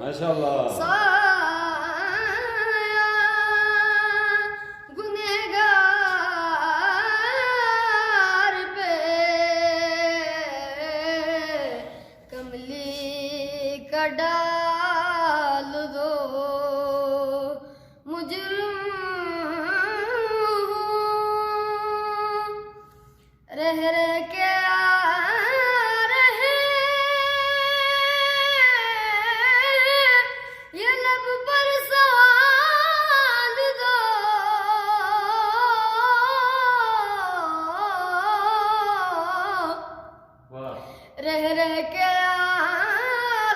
माशाल्लाह। साया गुनहगार पे कमली का डाल दो, मुजरिम हूँ रह रह के रह रह के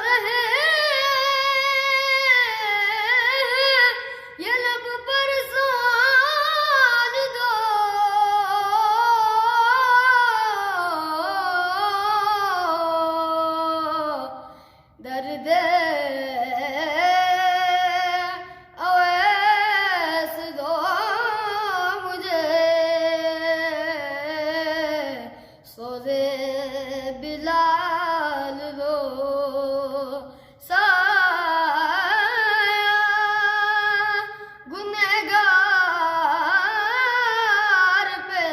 रहे ये लब पर सवाल दो, दर्द अवैस दो मुझे, सोज़े बिलाल दो। साया गुनहगार पे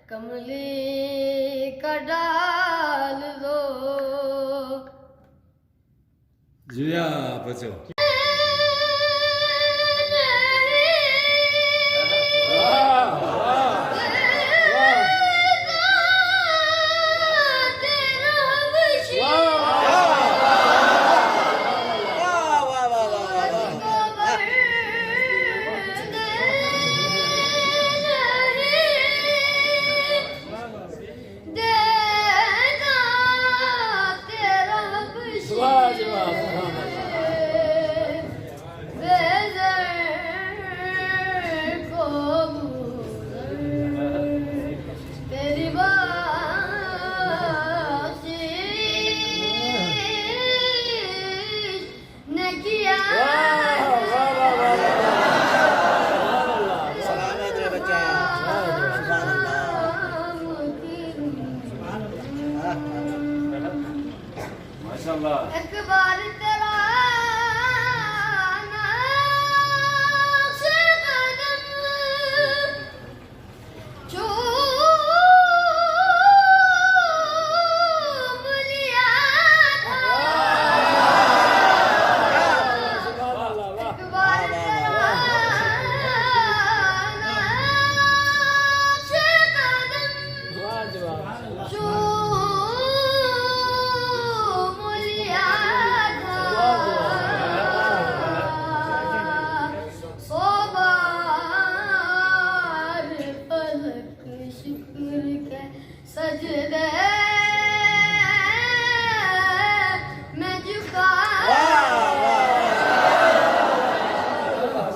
कमली का डाल दो। जुया बचो। माशाल्लाह। एक बार तेरा नक्श कदम चूम लिया था, एक बार तेरा नक्श कदम चूम लिया था, सौ बार पलक शुक्र के सजदे मैं झुका।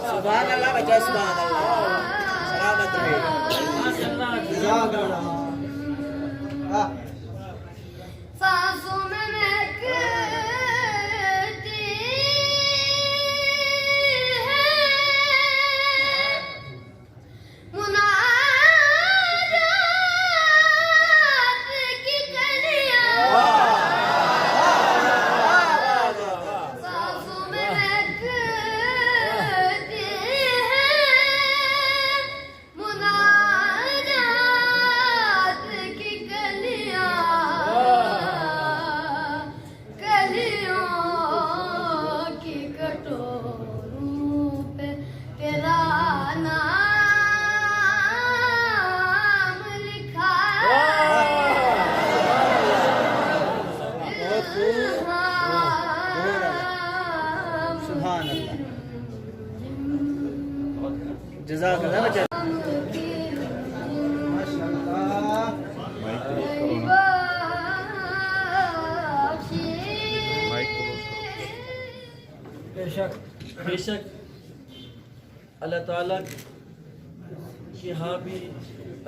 सुभान अल्लाह बच्चा, सुभान अल्लाह। सलामत रहे। सांसों में महकती है मुनाजात की कलियां, सांसों में महकती है मुनाजात की कलियां, कलियों की कटोरों पे तेरा नाम लिखा। सुभान अल्लाह। जज़ाकल्लाह बच्चा। माशाअल्लाह। बेशक अल्लाह ताला की यहाँ भी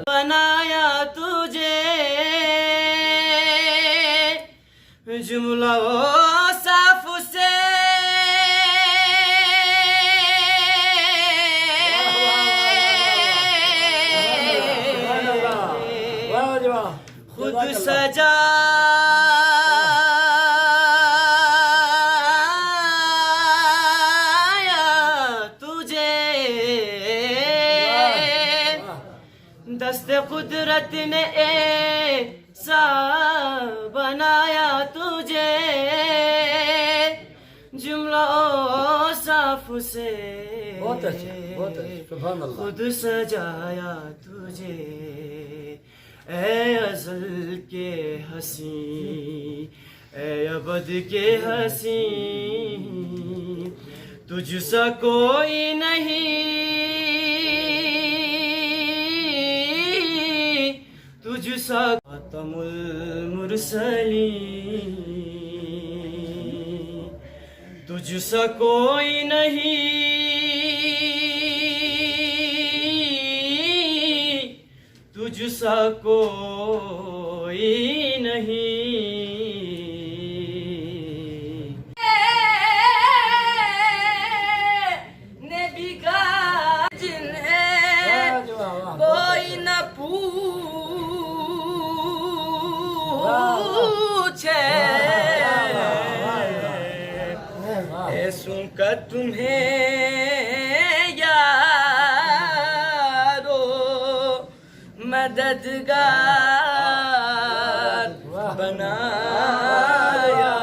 बनाया तुझे जुमला साफ से खुद सजा कुदरत ने ऐसा बनाया तुझे, जुमला साफ से बहुत अच्छा, सुभान अल्लाह। खुद सजाया तुझे। ए अज़ल के हसी, ए अबद के हसी, तुझसा कोई नहीं, तुझसा खातमुल मुरसलीन, तुझसा कोई नहीं, तुझसा कोई नहीं। ने बिगा जिन्हें कोई न पूछे, सुनकर तुम्हें यारो मददगार बनाया,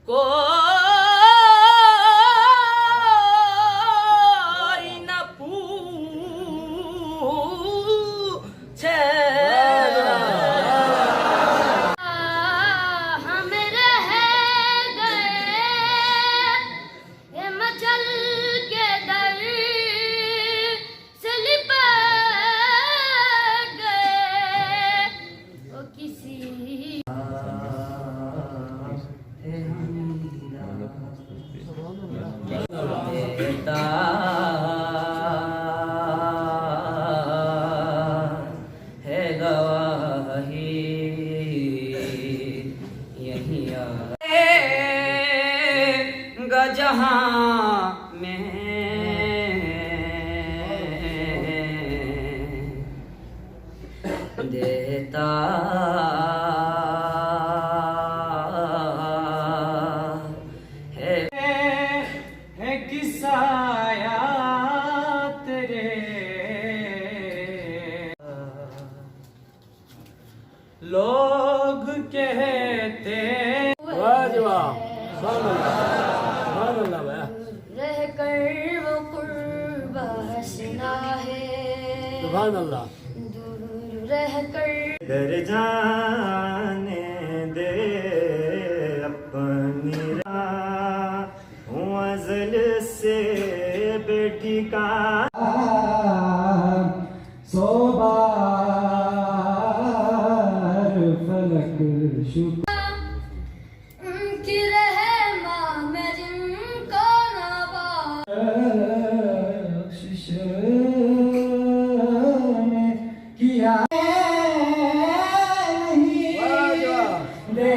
कोई न पूछे। हम रह गए ये मचल के दर से लिपट गए, वो किसी देता है गवाही यहीं आएगा जहां में, देता है किसाया तेरे, लोग कहते वाह जी वाह, सुभान अल्लाह भैया। रह कर वो कुर्बा हंसना है, सुभान अल्लाह। दूर रह कर दर जाने दे अपनी राह, हूँ अज़ल से बेटी का सोबार फलक शुक्र उनकी रहमा में जिनको नवाज, बख्शिश ने किया नहीं दे